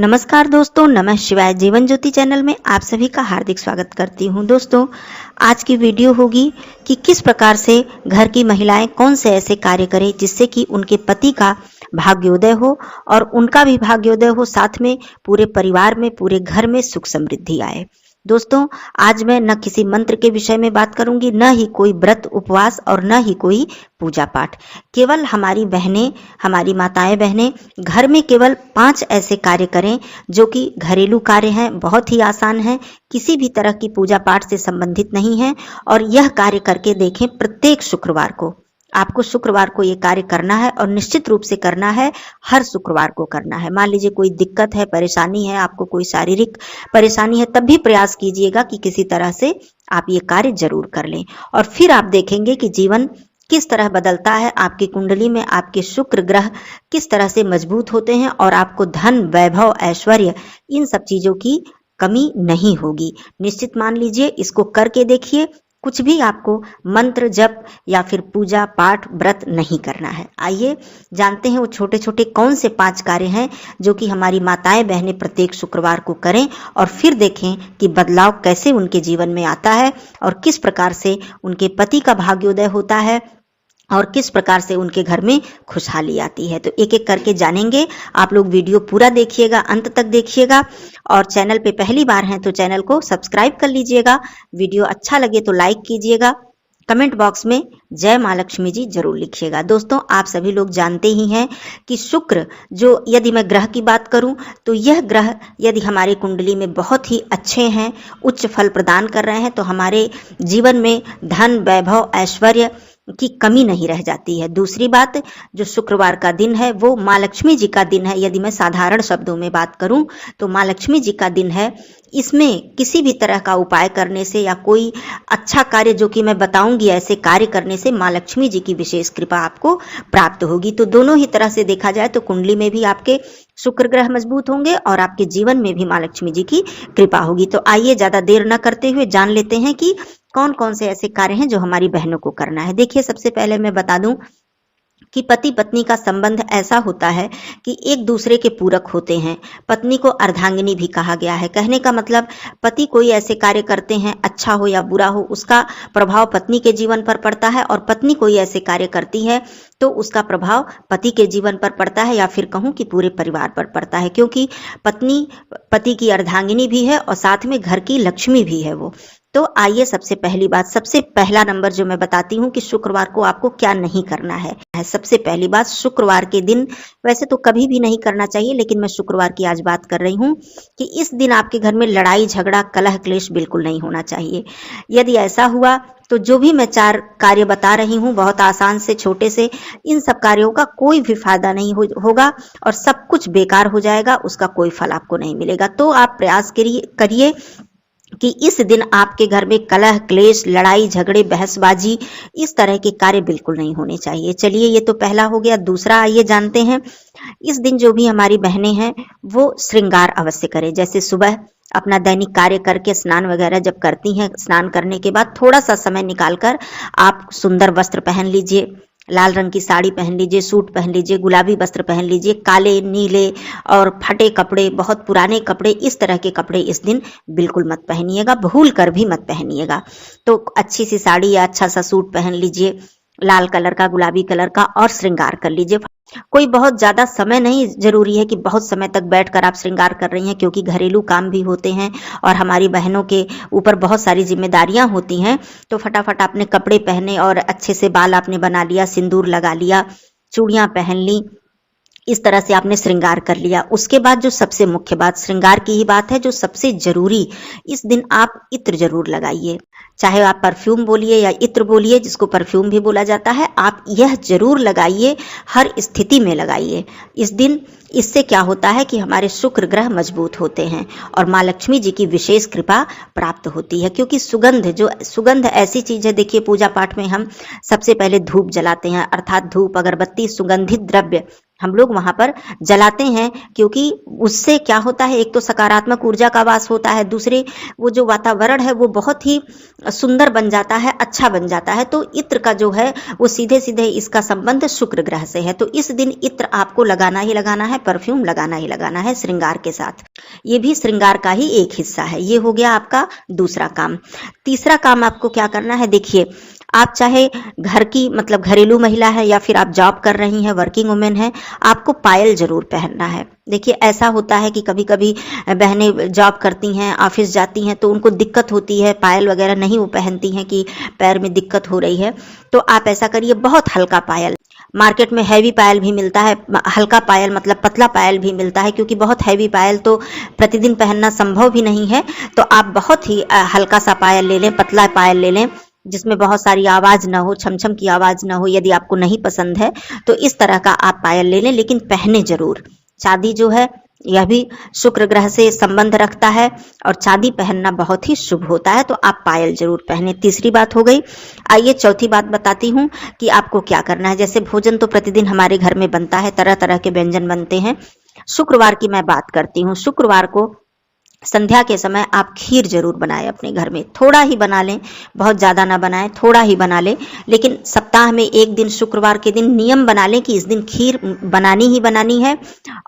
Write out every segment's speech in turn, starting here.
नमस्कार दोस्तों, नमः शिवाय। जीवन ज्योति चैनल में आप सभी का हार्दिक स्वागत करती हूं। दोस्तों, आज की वीडियो होगी कि किस प्रकार से घर की महिलाएं कौन से ऐसे कार्य करें जिससे कि उनके पति का भाग्योदय हो और उनका भी भाग्योदय हो, साथ में पूरे परिवार में, पूरे घर में सुख समृद्धि आए। दोस्तों, आज मैं न किसी मंत्र के विषय में बात करूंगी, न ही कोई व्रत उपवास और न ही कोई पूजा पाठ। केवल हमारी बहनें, हमारी माताएं बहनें घर में केवल 5 ऐसे कार्य करें जो कि घरेलू कार्य हैं, बहुत ही आसान हैं, किसी भी तरह की पूजा पाठ से संबंधित नहीं है। और यह कार्य करके देखें। प्रत्येक शुक्रवार को आपको शुक्रवार को ये कार्य करना है और निश्चित रूप से करना है, हर शुक्रवार को करना है। मान लीजिए कोई दिक्कत है, परेशानी है, आपको कोई शारीरिक परेशानी है, तब भी प्रयास कीजिएगा कि किसी तरह से आप ये कार्य जरूर कर लें। और फिर आप देखेंगे कि जीवन किस तरह बदलता है, आपकी कुंडली में आपके शुक्र ग्रह किस तरह से मजबूत होते हैं और आपको धन, वैभव, ऐश्वर्य, इन सब चीजों की कमी नहीं होगी। निश्चित मान लीजिए, इसको करके देखिए। कुछ भी आपको मंत्र जप या फिर पूजा पाठ व्रत नहीं करना है। आइए जानते हैं वो छोटे छोटे कौन से 5 कार्य हैं जो कि हमारी माताएं बहनें प्रत्येक शुक्रवार को करें और फिर देखें कि बदलाव कैसे उनके जीवन में आता है और किस प्रकार से उनके पति का भाग्योदय होता है और किस प्रकार से उनके घर में खुशहाली आती है। तो एक एक करके जानेंगे। आप लोग वीडियो पूरा देखिएगा, अंत तक देखिएगा। और चैनल पे पहली बार हैं तो चैनल को सब्सक्राइब कर लीजिएगा। वीडियो अच्छा लगे तो लाइक कीजिएगा। कमेंट बॉक्स में जय मां लक्ष्मी जी जरूर लिखिएगा। दोस्तों, आप सभी लोग जानते ही हैं कि शुक्र, जो यदि मैं ग्रह की बात करूं तो यह ग्रह यदि हमारी कुंडली में बहुत ही अच्छे हैं, उच्च फल प्रदान कर रहे हैं, तो हमारे जीवन में धन, वैभव, ऐश्वर्य की कमी नहीं रह जाती है। दूसरी बात, जो शुक्रवार का दिन है वो माँ लक्ष्मी जी का दिन है। यदि मैं साधारण शब्दों में बात करूं तो माँ लक्ष्मी जी का दिन है। इसमें किसी भी तरह का उपाय करने से या कोई अच्छा कार्य जो कि मैं बताऊंगी, ऐसे कार्य करने से माँ लक्ष्मी जी की विशेष कृपा आपको प्राप्त होगी। तो दोनों ही तरह से देखा जाए तो कुंडली में भी आपके शुक्र ग्रह मजबूत होंगे और आपके जीवन में भी माँ लक्ष्मी जी की कृपा होगी। तो आइए ज्यादा देर न करते हुए जान लेते हैं कि कौन कौन से ऐसे कार्य हैं जो हमारी बहनों को करना है। देखिए, सबसे पहले मैं बता दूं कि पति पत्नी का संबंध ऐसा होता है कि एक दूसरे के पूरक होते हैं। पत्नी को अर्धांगिनी भी कहा गया है। कहने का मतलब, पति कोई ऐसे कार्य करते हैं, अच्छा हो या बुरा हो, उसका प्रभाव पत्नी के जीवन पर पड़ता है, और पत्नी कोई ऐसे कार्य करती है तो उसका प्रभाव पति के जीवन पर पड़ता है, या फिर कहूं कि पूरे परिवार पर पड़ता है, क्योंकि पत्नी पति की अर्धांगिनी भी है और साथ में घर की लक्ष्मी भी है वो। तो आइए, सबसे पहली बात, सबसे पहला नंबर जो मैं बताती हूँ कि शुक्रवार को आपको क्या नहीं करना है। सबसे पहली बात, शुक्रवार के दिन, वैसे तो कभी भी नहीं करना चाहिए, लेकिन मैं शुक्रवार की आज बात कर रही हूँ कि इस दिन आपके घर में लड़ाई झगड़ा, कलह क्लेश बिल्कुल नहीं होना चाहिए। यदि ऐसा हुआ तो जो भी मैं 4 कार्य बता रही हूँ, बहुत आसान से छोटे से, इन सब कार्यों का कोई भी फायदा नहीं होगा और सब कुछ बेकार हो जाएगा, उसका कोई फल आपको नहीं मिलेगा। तो आप प्रयास करिए कि इस दिन आपके घर में कलह क्लेश, लड़ाई झगड़े, बहसबाजी, इस तरह के कार्य बिल्कुल नहीं होने चाहिए। चलिए, ये तो पहला हो गया। दूसरा आइए जानते हैं, इस दिन जो भी हमारी बहनें हैं वो श्रृंगार अवश्य करें। जैसे सुबह अपना दैनिक कार्य करके स्नान वगैरह जब करती हैं, स्नान करने के बाद थोड़ा सा समय निकालकर आप सुंदर वस्त्र पहन लीजिए। लाल रंग की साड़ी पहन लीजिए, सूट पहन लीजिए, गुलाबी वस्त्र पहन लीजिए। काले, नीले और फटे कपड़े, बहुत पुराने कपड़े, इस तरह के कपड़े इस दिन बिल्कुल मत पहनिएगा, भूल कर भी मत पहनिएगा। तो अच्छी सी साड़ी या अच्छा सा सूट पहन लीजिए, लाल कलर का, गुलाबी कलर का, और श्रृंगार कर लीजिए। कोई बहुत ज्यादा समय नहीं जरूरी है कि बहुत समय तक बैठकर आप श्रृंगार कर रही हैं, क्योंकि घरेलू काम भी होते हैं और हमारी बहनों के ऊपर बहुत सारी जिम्मेदारियां होती हैं। तो फटाफट आपने कपड़े पहने और अच्छे से बाल आपने बना लिया, सिंदूर लगा लिया, चूड़ियां पहन ली, इस तरह से आपने श्रृंगार कर लिया। उसके बाद जो सबसे मुख्य बात, श्रृंगार की ही बात है, जो सबसे जरूरी, इस दिन आप इत्र जरूर लगाइए। चाहे आप परफ्यूम बोलिए या इत्र बोलिए, जिसको परफ्यूम भी बोला जाता है, आप यह जरूर लगाइए, हर स्थिति में लगाइए इस दिन। इससे क्या होता है कि हमारे शुक्र ग्रह मजबूत होते हैं और माँ लक्ष्मी जी की विशेष कृपा प्राप्त होती है। क्योंकि सुगंध ऐसी चीज है। देखिए, पूजा पाठ में हम सबसे पहले धूप जलाते हैं, अर्थात धूप, अगरबत्ती, सुगंधित द्रव्य हम लोग वहां पर जलाते हैं, क्योंकि उससे क्या होता है, एक तो सकारात्मक ऊर्जा का वास होता है, दूसरे वो जो वातावरण है वो बहुत ही सुंदर बन जाता है, अच्छा बन जाता है। तो इत्र का जो है वो सीधे सीधे इसका संबंध शुक्र ग्रह से है। तो इस दिन इत्र आपको लगाना ही लगाना है, परफ्यूम लगाना ही लगाना है श्रृंगार के साथ। ये भी श्रृंगार का ही एक हिस्सा है। ये हो गया आपका दूसरा काम। तीसरा काम आपको क्या करना है, देखिए, आप चाहे घर की मतलब घरेलू महिला है या फिर आप जॉब कर रही हैं, वर्किंग वुमेन है, आपको पायल जरूर पहनना है। देखिए, ऐसा होता है कि कभी कभी बहनें जॉब करती हैं, ऑफिस जाती हैं, तो उनको दिक्कत होती है, पायल वगैरह नहीं वो पहनती हैं कि पैर में दिक्कत हो रही है। तो आप ऐसा करिए, बहुत हल्का पायल, मार्केट में हैवी पायल भी मिलता है, हल्का पायल मतलब पतला पायल भी मिलता है, क्योंकि बहुत हैवी पायल तो प्रतिदिन पहनना संभव भी नहीं है। तो आप बहुत ही हल्का सा पायल ले लें, पतला पायल ले लें, जिसमें बहुत सारी आवाज ना हो, छमछम की आवाज ना हो। यदि आपको नहीं पसंद है तो इस तरह का आप पायल ले लें, लेकिन पहने जरूर। चांदी जो है यह भी शुक्र ग्रह से संबंध रखता है और चांदी पहनना बहुत ही शुभ होता है, तो आप पायल जरूर पहने। तीसरी बात हो गई। आइए चौथी बात बताती हूँ कि आपको क्या करना है। जैसे भोजन तो प्रतिदिन हमारे घर में बनता है, तरह तरह के व्यंजन बनते हैं। शुक्रवार की मैं बात करती हूँ। शुक्रवार को संध्या के समय आप खीर जरूर बनाएं अपने घर में। थोड़ा ही बना लें, बहुत ज़्यादा ना बनाएं, थोड़ा ही बना लें, लेकिन सप्ताह में एक दिन शुक्रवार के दिन नियम बना लें कि इस दिन खीर बनानी ही बनानी है,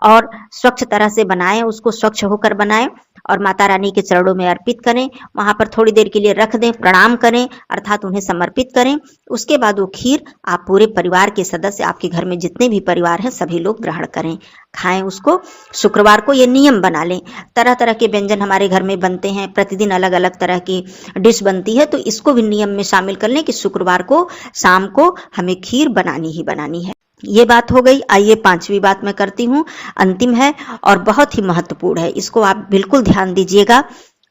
और स्वच्छ तरह से बनाएं, उसको स्वच्छ होकर बनाएं और माता रानी के चरणों में अर्पित करें। वहां पर थोड़ी देर के लिए रख दें, प्रणाम करें, अर्थात उन्हें समर्पित करें। उसके बाद वो खीर आप पूरे परिवार के सदस्य, आपके घर में जितने भी परिवार हैं सभी लोग ग्रहण करें, खाएं उसको। शुक्रवार को ये नियम बना लें। तरह तरह के व्यंजन हमारे घर में बनते हैं, प्रतिदिन अलग अलग तरह की डिश बनती है, तो इसको भी नियम में शामिल कर लें कि शुक्रवार को शाम को हमें खीर बनानी ही बनानी है। ये बात हो गई। आइए पांचवी बात मैं करती हूँ, अंतिम है और बहुत ही महत्वपूर्ण है, इसको आप बिल्कुल ध्यान दीजिएगा।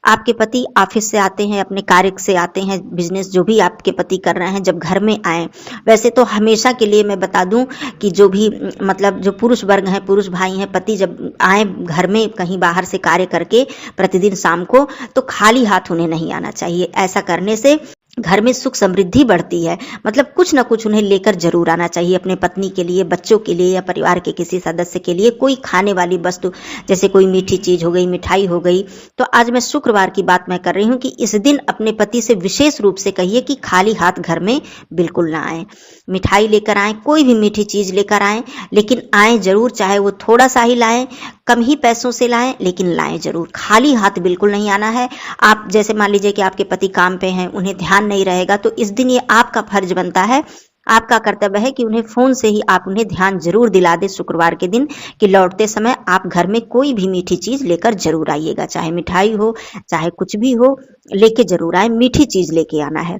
आपके पति ऑफिस से आते हैं, अपने कार्य से आते हैं, बिजनेस जो भी आपके पति कर रहे हैं, जब घर में आए, वैसे तो हमेशा के लिए मैं बता दूं कि जो भी मतलब जो पुरुष वर्ग हैं, पुरुष भाई हैं, पति जब आए घर में कहीं बाहर से कार्य करके प्रतिदिन शाम को, तो खाली हाथ उन्हें नहीं आना चाहिए। ऐसा करने से घर में सुख समृद्धि बढ़ती है। मतलब कुछ ना कुछ उन्हें लेकर जरूर आना चाहिए, अपने पत्नी के लिए, बच्चों के लिए या परिवार के किसी सदस्य के लिए कोई खाने वाली वस्तु, जैसे कोई मीठी चीज हो गई, मिठाई हो गई। तो आज मैं शुक्रवार की बात मैं कर रही हूँ कि इस दिन अपने पति से विशेष रूप से कहिए कि खाली हाथ घर में बिल्कुल ना आए। मिठाई लेकर आए, कोई भी मीठी चीज लेकर आए, लेकिन आए जरूर, चाहे वो थोड़ा सा ही लाएं, कम ही पैसों से लाएं, लेकिन लाएं जरूर। खाली हाथ बिल्कुल नहीं आना है। आप जैसे मान लीजिए कि आपके पति काम पे हैं, उन्हें ध्यान नहीं रहेगा, तो इस दिन ये आपका फर्ज बनता है, आपका कर्तव्य है कि उन्हें फोन से ही आप उन्हें ध्यान जरूर दिला दे शुक्रवार के दिन कि लौटते समय आप घर में कोई भी मीठी चीज लेकर जरूर आइएगा, चाहे मिठाई हो, चाहे कुछ भी हो, लेके जरूर आए, मीठी चीज लेके आना है।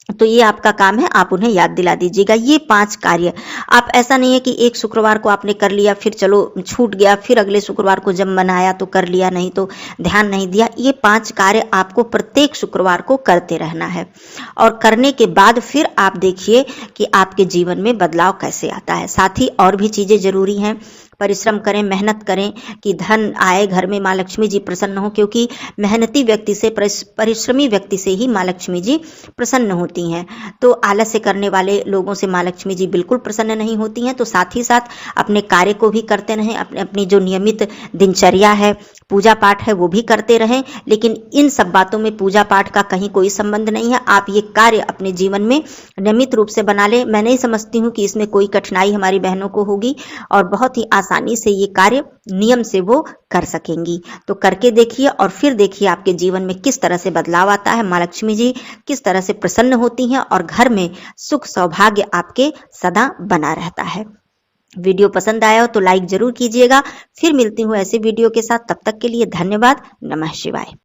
तो ये आपका काम है, आप उन्हें याद दिला दीजिएगा। ये 5 कार्य, आप ऐसा नहीं है कि एक शुक्रवार को आपने कर लिया, फिर चलो छूट गया, फिर अगले शुक्रवार को जब मनाया तो कर लिया, नहीं तो ध्यान नहीं दिया। ये 5 कार्य आपको प्रत्येक शुक्रवार को करते रहना है, और करने के बाद फिर आप देखिए कि आपके जीवन में बदलाव कैसे आता है। साथ ही और भी चीजें जरूरी हैं, परिश्रम करें, मेहनत करें कि धन आए घर में, माँ लक्ष्मी जी प्रसन्न हो, क्योंकि मेहनती व्यक्ति से, परिश्रमी व्यक्ति से ही माँ लक्ष्मी जी प्रसन्न होती हैं। तो आलस्य करने वाले लोगों से माँ लक्ष्मी जी बिल्कुल प्रसन्न नहीं होती हैं। तो साथ ही साथ अपने कार्य को भी करते रहें, अपनी जो नियमित दिनचर्या है, पूजा पाठ है, वो भी करते रहें। लेकिन इन सब बातों में पूजा पाठ का कहीं कोई संबंध नहीं है। आप ये कार्य अपने जीवन में नियमित रूप से बना लें। मैं नहीं समझती हूँ कि इसमें कोई कठिनाई हमारी बहनों को होगी, और बहुत ही आसानी से ये कार्य नियम से वो कर सकेंगी। तो करके देखिए और फिर देखिए आपके जीवन में किस तरह से बदलाव आता है, माँ लक्ष्मी जी किस तरह से प्रसन्न होती हैं, और घर में सुख सौभाग्य आपके सदा बना रहता है। वीडियो पसंद आया हो तो लाइक जरूर कीजिएगा। फिर मिलती हूँ ऐसे वीडियो के साथ, तब तक के लिए धन्यवाद। नमः शिवाय।